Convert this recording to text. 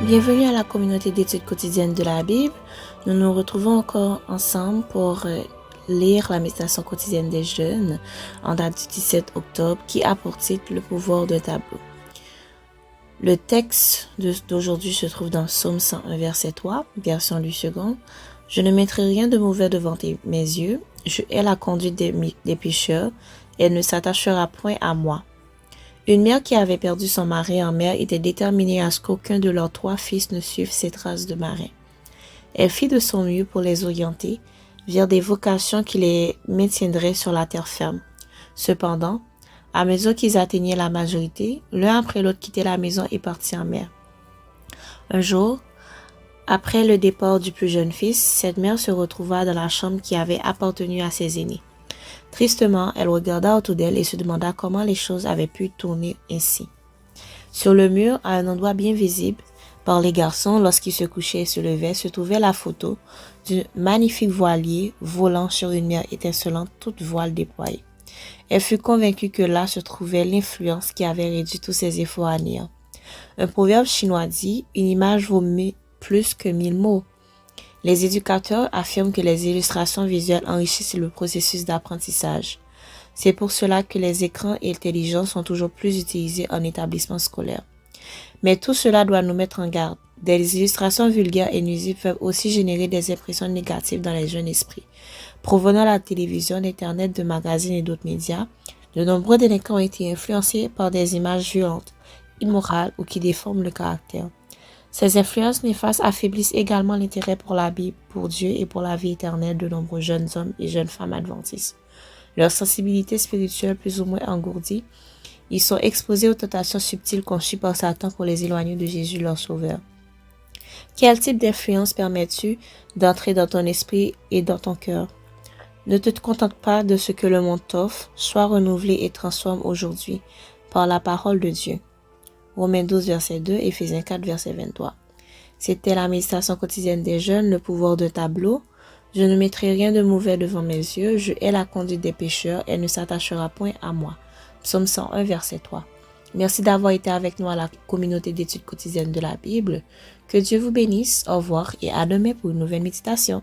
Bienvenue à la communauté d'études quotidiennes de la Bible. Nous nous retrouvons encore ensemble pour lire la méditation quotidienne des jeunes en date du 17 octobre qui a pour titre Le pouvoir d'un tableau. Le texte d'aujourd'hui se trouve dans Psaume 101, verset 3, version Louis II. « Je ne mettrai rien de mauvais devant mes yeux. Je hais la conduite des pécheurs. Elle ne s'attachera point à moi. » Une mère qui avait perdu son mari en mer était déterminée à ce qu'aucun de leurs 3 fils ne suive ses traces de marin. Elle fit de son mieux pour les orienter vers des vocations qui les maintiendraient sur la terre ferme. Cependant, à mesure qu'ils atteignaient la majorité, l'un après l'autre quittait la maison et partit en mer. Un jour, après le départ du plus jeune fils, cette mère se retrouva dans la chambre qui avait appartenu à ses aînés. Tristement, elle regarda autour d'elle et se demanda comment les choses avaient pu tourner ainsi. Sur le mur, à un endroit bien visible par les garçons lorsqu'ils se couchaient et se levaient, se trouvait la photo d'un magnifique voilier volant sur une mer étincelante, toute voile déployée. Elle fut convaincue que là se trouvait l'influence qui avait réduit tous ses efforts à néant. Un proverbe chinois dit « Une image vaut plus que 1000 mots ». Les éducateurs affirment que les illustrations visuelles enrichissent le processus d'apprentissage. C'est pour cela que les écrans intelligents sont toujours plus utilisés en établissement scolaire. Mais tout cela doit nous mettre en garde. Des illustrations vulgaires et nuisibles peuvent aussi générer des impressions négatives dans les jeunes esprits. Provenant de la télévision, d'Internet, de magazines et d'autres médias, de nombreux délinquants ont été influencés par des images violentes, immorales ou qui déforment le caractère. Ces influences néfastes affaiblissent également l'intérêt pour la Bible, pour Dieu et pour la vie éternelle de nombreux jeunes hommes et jeunes femmes adventistes. Leur sensibilité spirituelle plus ou moins engourdie, ils sont exposés aux tentations subtiles conçues par Satan pour les éloigner de Jésus leur Sauveur. Quel type d'influence permets-tu d'entrer dans ton esprit et dans ton cœur? Ne te contente pas de ce que le monde t'offre, sois renouvelé et transforme aujourd'hui par la parole de Dieu. Romains 12, verset 2, Éphésiens 4, verset 23. C'était la méditation quotidienne des jeunes, le pouvoir d'un tableau. Je ne mettrai rien de mauvais devant mes yeux, je hais la conduite des pécheurs, elle ne s'attachera point à moi. Psaume 101, verset 3. Merci d'avoir été avec nous à la communauté d'études quotidiennes de la Bible. Que Dieu vous bénisse, au revoir et à demain pour une nouvelle méditation.